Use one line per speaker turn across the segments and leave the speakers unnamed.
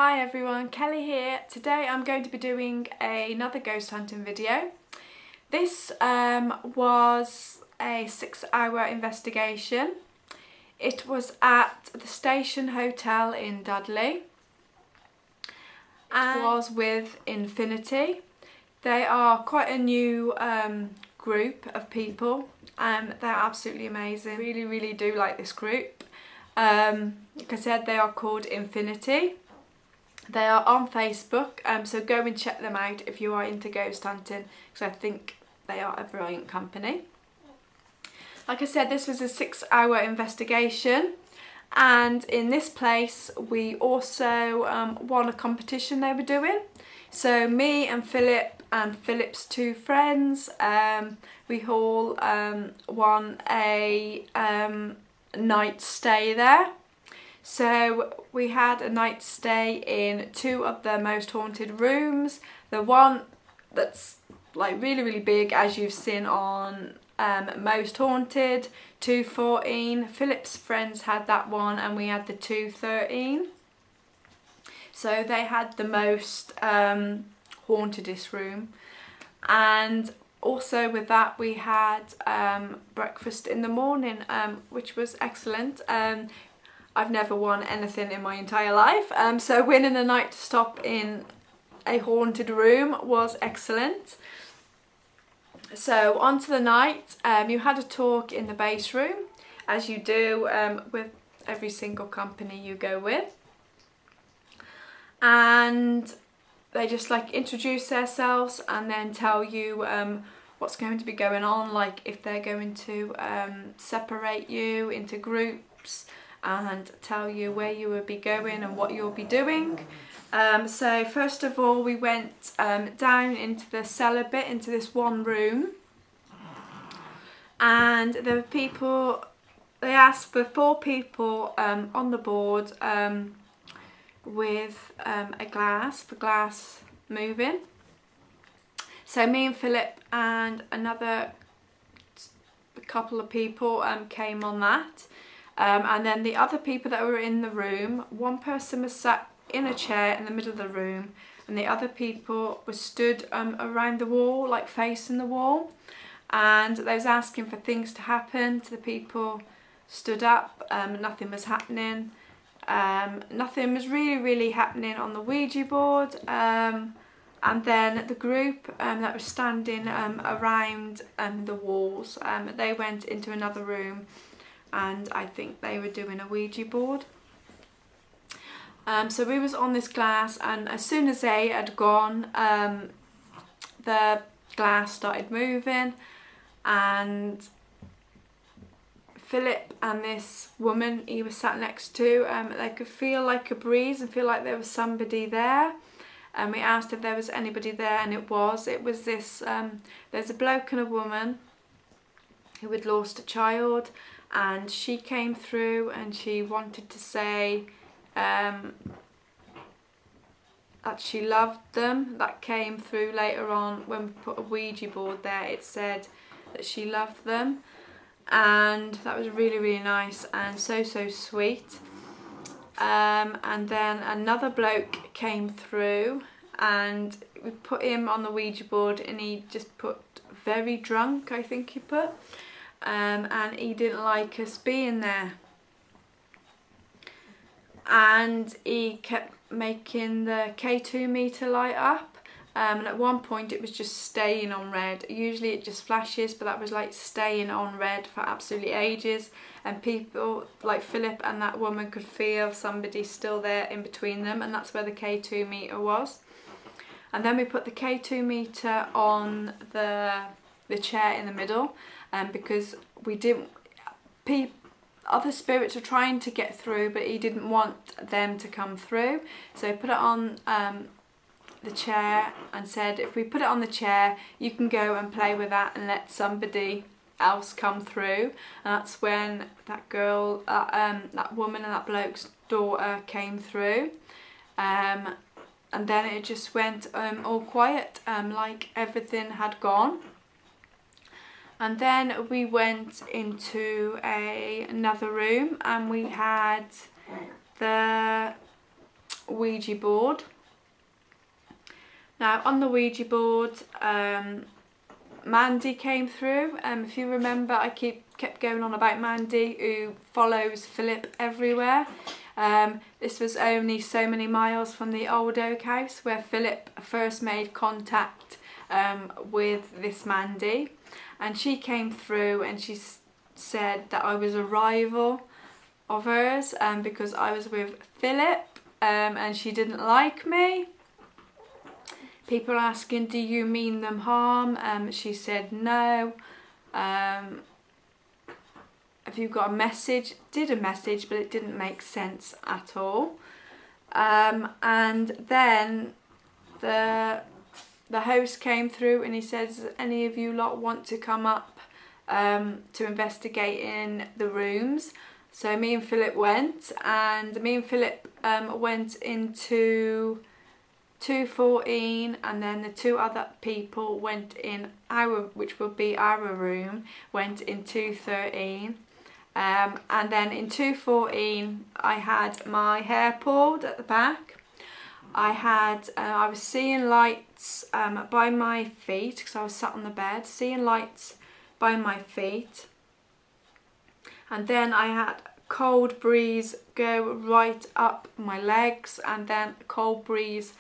Hi everyone, Kelly here. Today I'm going to be doing another ghost hunting video. This was a 6-hour investigation. It was at the Station Hotel in Dudley. It was with Infinity. They are quite a new group of people. They're absolutely amazing. Really do like this group. Like I said, they are called Infinity. They are on Facebook, so go and check them out if you are into ghost hunting, because I think they are a brilliant company. Like I said, this was a 6-hour investigation, and in this place we also won a competition they were doing. So me and Philip and Philip's two friends, we all won a night stay there. So we had a night stay in 2 of the most haunted rooms. The one that's like really big, as you've seen on Most Haunted, 214. Philip's friends had that one and we had the 213. So they had the most hauntedest room. And also with that we had breakfast in the morning, which was excellent. I've never won anything in my entire life, so winning a night to stop in a haunted room was excellent. So on to the night. You had a talk in the base room, as you do with every single company you go with, and they just like introduce themselves and then tell you what's going to be going on, like if they're going to separate you into groups and tell you where you will be going and what you'll be doing. So first of all we went down into the cellar bit, into this one room, and there were people, they asked for 4 people on the board with a glass, for glass moving. So me and Philip and another couple of people came on that. And then the other people that were in the room, one person was sat in a chair in the middle of the room and the other people were stood around the wall, like facing the wall, and they was asking for things to happen to the people stood up. Nothing was happening. Nothing was really happening on the Ouija board. And then the group that was standing around the walls, they went into another room, and I think they were doing a Ouija board. So we was on this glass, and as soon as they had gone, the glass started moving, and Philip and this woman he was sat next to, they could feel like a breeze and feel like there was somebody there. And we asked if there was anybody there, and it was this, there's a bloke and a woman who had lost a child, and she came through and she wanted to say that she loved them. That came through later on when we put a Ouija board there. It said that she loved them, and that was really nice and so sweet. And then another bloke came through and we put him on the Ouija board, and he just put very drunk, I think he put. And he didn't like us being there, and he kept making the K2 meter light up, and at one point it was just staying on red. Usually it just flashes, but that was like staying on red for absolutely ages, and people like Philip and that woman could feel somebody still there in between them, and that's where the K2 meter was. And then we put the K2 meter on the chair in the middle, because we didn't, other spirits were trying to get through, but he didn't want them to come through. So he put it on the chair and said, if we put it on the chair, you can go and play with that and let somebody else come through. And that's when that girl, that woman and that bloke's daughter came through. And then it just went all quiet, like everything had gone. And then we went into another room, and we had the Ouija board. Now on the Ouija board, Mandy came through. If you remember, I kept going on about Mandy, who follows Philip everywhere. This was only so many miles from the old oak house where Philip first made contact with this Mandy, and she came through and she said that I was a rival of hers because I was with Philip and she didn't like me. People asking, do you mean them harm? She said no. Have you got a message? Did a message, but it didn't make sense at all. And then the host came through and he says, any of you lot want to come up to investigate in the rooms? So me and Philip went, and me and Philip went into 214, and then the two other people went in our, which would be our room, went in 213. And then in 214 I had my hair pulled at the back. I was seeing lights by my feet because I was sat on the bed, seeing lights by my feet. And then I had cold breeze go right up my legs, and then cold breeze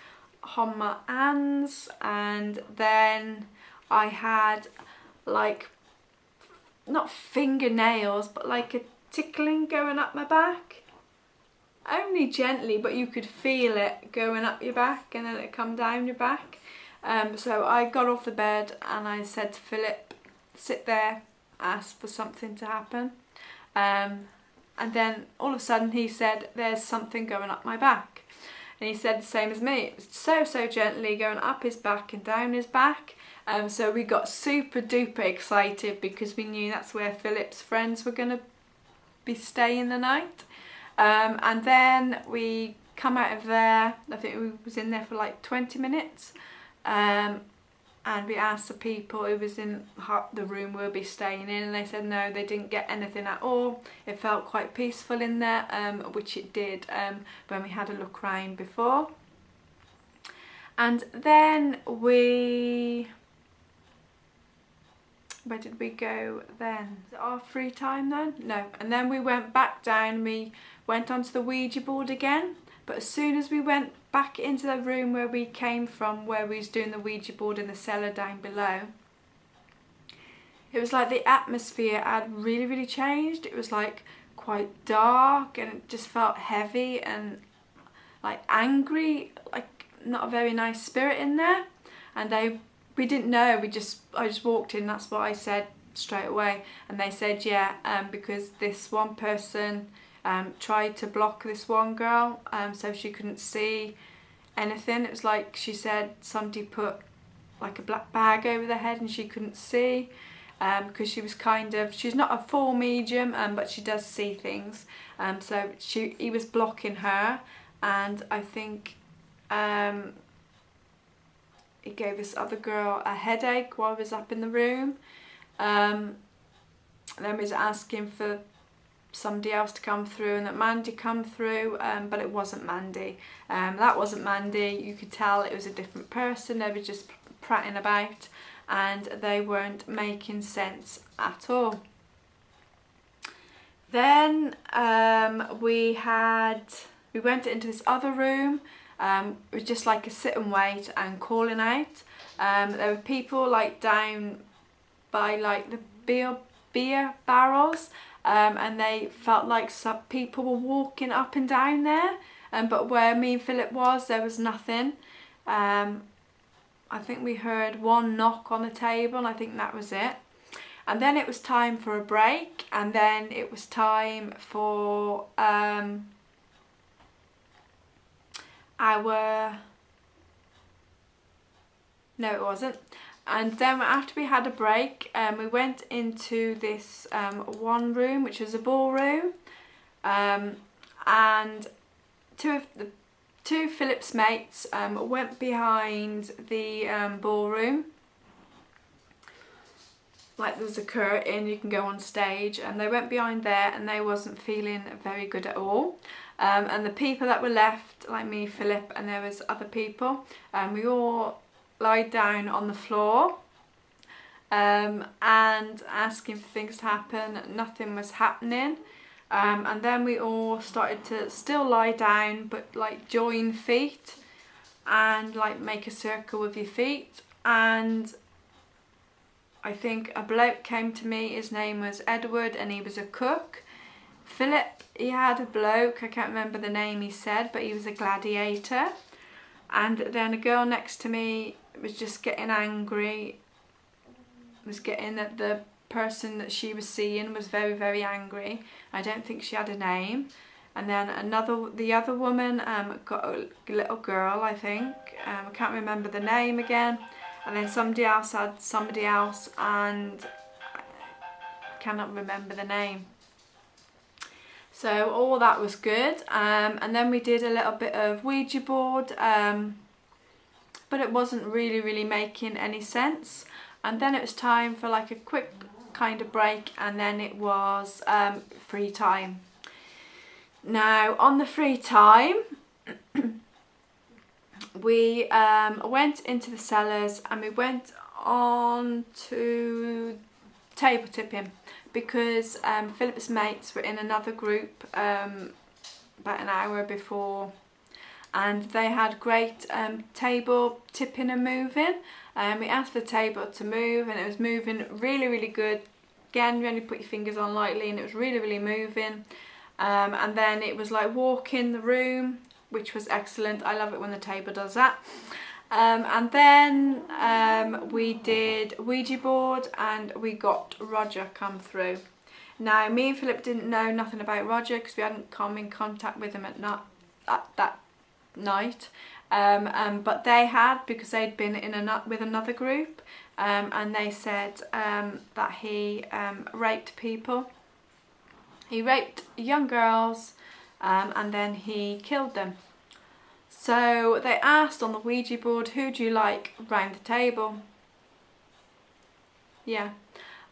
on my hands, and then I had like, not fingernails, but like a tickling going up my back. Only gently, but you could feel it going up your back and then it come down your back. So I got off the bed and I said to Philip, sit there, ask for something to happen. And then all of a sudden he said, there's something going up my back. And he said the same as me. It was so gently going up his back and down his back. So we got super duper excited because we knew that's where Philip's friends were going to be staying the night. And then we come out of there. I think we was in there for like 20 minutes. And we asked the people who was in the room we'll be staying in, and they said no, they didn't get anything at all. It felt quite peaceful in there, which it did when we had a look round before. And then where did we go then? Was it our free time then? No. And then we went back down, we went onto the Ouija board again. But as soon as we went back into the room where we came from, where we was doing the Ouija board in the cellar down below, it was like the atmosphere had really changed. It was like quite dark, and it just felt heavy and like angry, like not a very nice spirit in there. And we didn't know, I just walked in, that's what I said straight away. And they said yeah, because this one person tried to block this one girl so she couldn't see anything. It was like, she said somebody put like a black bag over their head and she couldn't see, because she was she's not a full medium, but she does see things. So he was blocking her, and I think he gave this other girl a headache while I was up in the room. Then we was asking for somebody else to come through, and that Mandy come through, but it wasn't Mandy. That wasn't Mandy. You could tell it was a different person. They were just prattling about and they weren't making sense at all. Then we went into this other room. It was just like a sit and wait and calling out. There were people like down by like the beer barrels, and they felt like some people were walking up and down there, but where me and Philip was, there was nothing. I think we heard one knock on the table, and I think that was it. And then it was time for a break, and then it was time for no, it wasn't. And then after we had a break, we went into this one room, which was a ballroom, and two Philip's mates went behind the ballroom, like there's a curtain, you can go on stage, and they went behind there and they wasn't feeling very good at all. And the people that were left, like me, Philip, and there was other people, we all lied down on the floor and asking for things to happen. Nothing was happening. And then we all started to still lie down, but like join feet and like make a circle with your feet. And I think a bloke came to me, his name was Edward, and he was a cook. Philip, he had a bloke, I can't remember the name he said, but he was a gladiator. And then a girl next to me was just getting angry, was getting that the person that she was seeing was very, very angry. I don't think she had a name. And then the other woman got a little girl, I think. I can't remember the name again. And then somebody else had somebody else, and I cannot remember the name. So all that was good. And then we did a little bit of Ouija board, but it wasn't really making any sense. And then it was time for like a quick kind of break, and then it was free time. Now on the free time, we went into the cellars and we went on to table tipping, because Philip's mates were in another group about an hour before, and they had great table tipping and moving. We asked the table to move, and it was moving really good. Again, you only put your fingers on lightly, and it was really moving. And then it was like walking the room, which was excellent. I love it when the table does that. And then we did Ouija board, and we got Roger come through. Now me and Philip didn't know nothing about Roger because we hadn't come in contact with him that night. But they had, because they'd been with another group, and they said that he raped people. He raped young girls, and then he killed them. So they asked on the Ouija board, who do you like round the table? Yeah,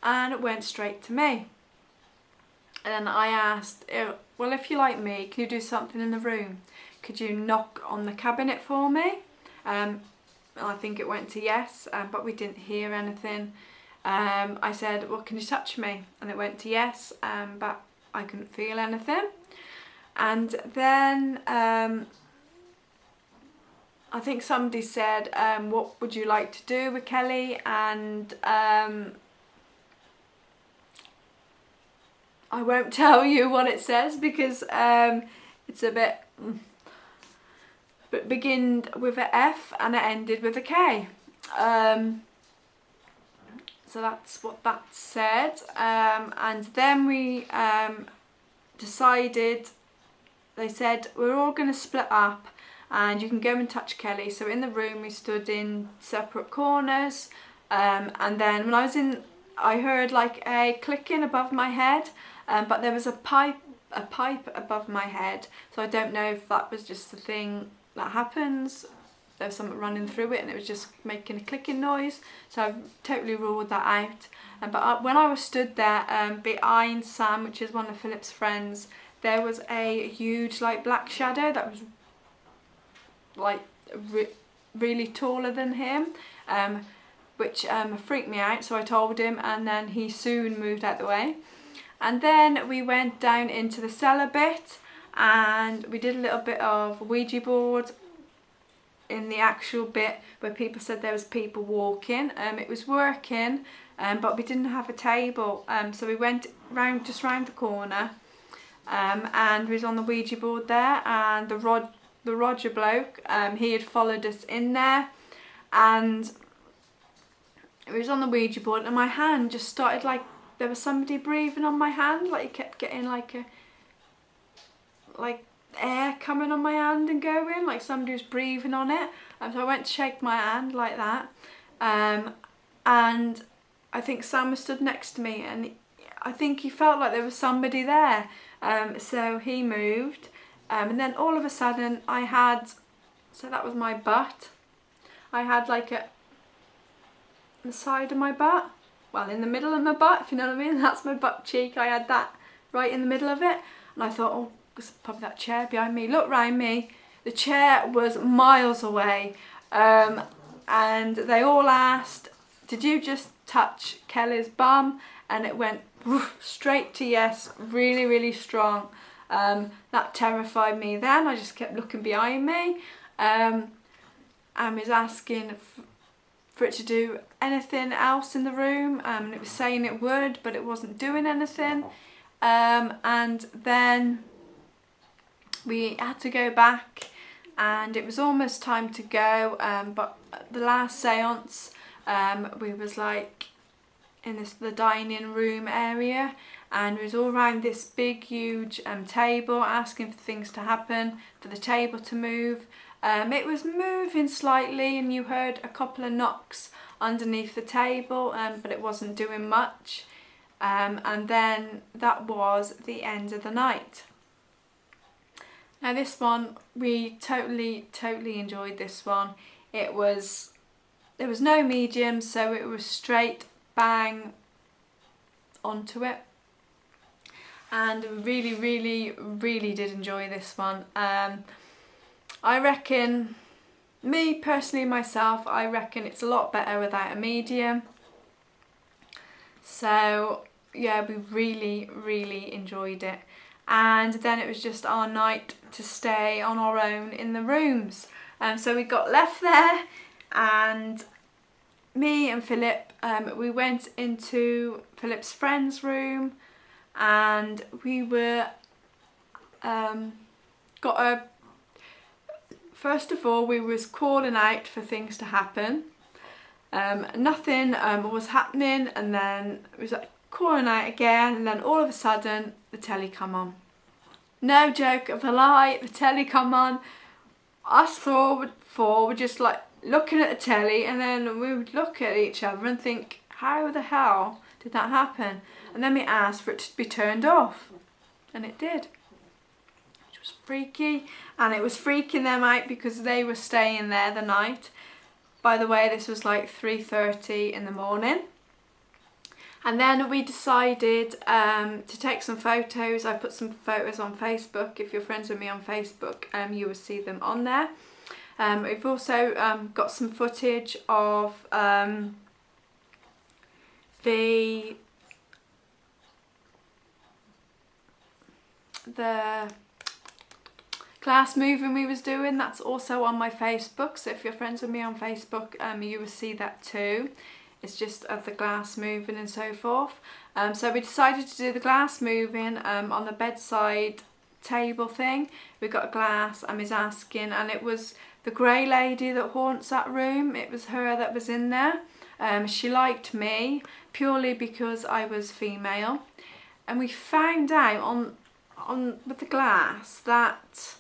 and it went straight to me. And I asked, well, if you like me, can you do something in the room? Could you knock on the cabinet for me? I think it went to yes, but we didn't hear anything. I said, well, can you touch me? And it went to yes, but I couldn't feel anything. And then I think somebody said, what would you like to do with Kelly? And I won't tell you what it says, because it's a bit... But began with an F and it ended with a K. So that's what that said. And then we decided, they said, we're all going to split up and you can go and touch Kelly. So in the room we stood in separate corners. And then when I was in, I heard like a clicking above my head, but there was a pipe above my head. So I don't know if that was just the thing that happens. There was something running through it and it was just making a clicking noise, so I totally ruled that out. But when I was stood there behind Sam, which is one of Philip's friends, there was a huge like black shadow that was like really taller than him, which freaked me out, so I told him, and then he soon moved out the way. And then we went down into the cellar bit and we did a little bit of Ouija board in the actual bit where people said there was people walking. It was working, but we didn't have a table, so we went just round the corner, and we was on the Ouija board there, and the Roger bloke, he had followed us in there, and it was on the Ouija board, and my hand just started like there was somebody breathing on my hand, like it kept getting like air coming on my hand and going, like somebody was breathing on it. So I went to shake my hand like that, and I think Sam was stood next to me, and I think he felt like there was somebody there, so he moved, and then all of a sudden I had, so that was my butt, I had like the side of my butt, well, in the middle of my butt, if you know what I mean. That's my butt cheek. I had that right in the middle of it. And I thought, oh, it's probably that chair behind me. Look round me. The chair was miles away. And they all asked, did you just touch Kelly's bum? And it went straight to yes, really, really strong. That terrified me then. I just kept looking behind me. And was asking for it to do anything else in the room. And it was saying it would, but it wasn't doing anything. And then we had to go back, and it was almost time to go, but the last seance, we was like in the dining room area, and we was all around this big huge table asking for things to happen, for the table to move. It was moving slightly, and you heard a couple of knocks underneath the table, but it wasn't doing much. And then that was the end of the night. Now this one, we totally enjoyed this one. There was no medium, so it was straight bang onto it. And really did enjoy this one. I reckon, me personally myself, I reckon it's a lot better without a medium. So yeah, we really enjoyed it. And then it was just our night to stay on our own in the rooms. So we got left there, and me and Philip, we went into Philip's friend's room, and we were first of all, we was calling out for things to happen. Nothing was happening, and then it was like calling out again, and then all of a sudden the telly come on. No joke of a lie, the telly come on. Us four were just like looking at the telly, and then we would look at each other and think, how the hell did that happen? And then we asked for it to be turned off, and it did. Which was freaky, and it was freaking them out because they were staying there the night. By the way, this was like 3:30 in the morning. And then we decided to take some photos. I put some photos on Facebook. If you're friends with me on Facebook, you will see them on there. We've also got some footage of the glass moving we was doing. That's also on my Facebook, so if you're friends with me on Facebook, you will see that too. It's just of the glass moving and so forth. So we decided to do the glass moving on the bedside table thing. We got a glass, and was asking, and it was the grey lady that haunts that room. It was her that was in there. She liked me purely because I was female, and we found out on with the glass that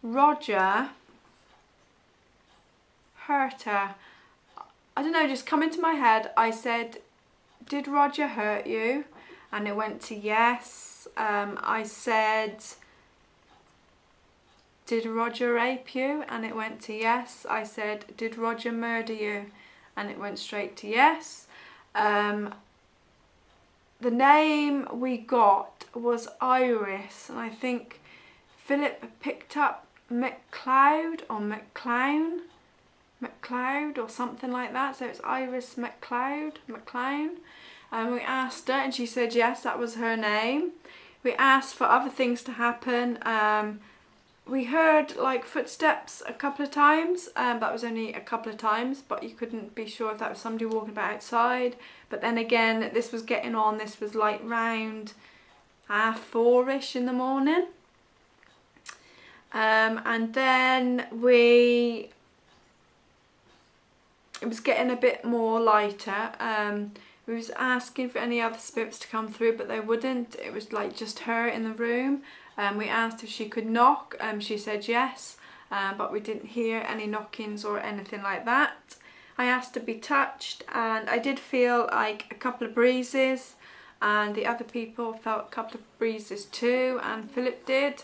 Roger hurt her. I don't know, just come into my head. I said, did Roger hurt you? And it went to yes. I said, did Roger rape you? And it went to yes. I said, did Roger murder you? And it went straight to yes. The name we got was Iris, and I think Philip picked up McLeod or McClown or something like that, so it's Iris McClown. And we asked her, and she said yes, that was her name. We asked for other things to happen. We heard like footsteps a couple of times. That was only a couple of times, but you couldn't be sure if that was somebody walking about outside. But then again, this was getting on. This was like round 4:30ish in the morning. And then it was getting a bit more lighter. We was asking for any other spirits to come through, but they wouldn't. It was like just her in the room. We asked if she could knock. She said yes, but we didn't hear any knockings or anything like that. I asked to be touched, and I did feel like a couple of breezes, and the other people felt a couple of breezes too, and Philip did.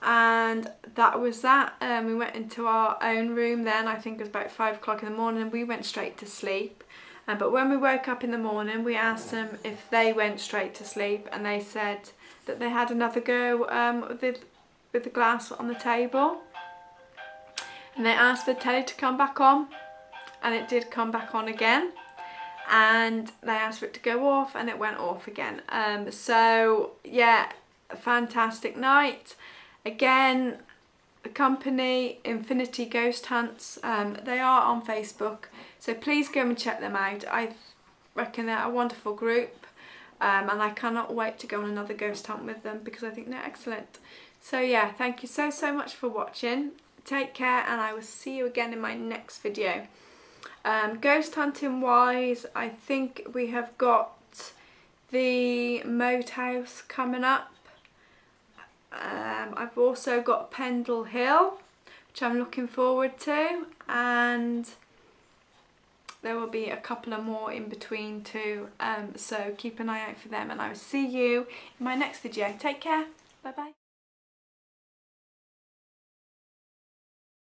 And that was that. We went into our own room then. I think it was about 5 o'clock in the morning, and we went straight to sleep. But when we woke up in the morning, we asked them if they went straight to sleep, and they said that they had another go with the glass on the table. And they asked the telly to come back on, and it did come back on again. And they asked for it to go off, and it went off again. So yeah, a fantastic night. Again, the company Infinity Ghost Hunts, they are on Facebook, so please go and check them out. I reckon they're a wonderful group, and I cannot wait to go on another ghost hunt with them because I think they're excellent. So yeah, thank you so much for watching. Take care, and I will see you again in my next video. Ghost hunting wise, I think we have got the Moat House coming up. I've also got Pendle Hill, which I'm looking forward to, and there will be a couple of more in between too, so keep an eye out for them, and I will see you in my next video. Take care, bye bye.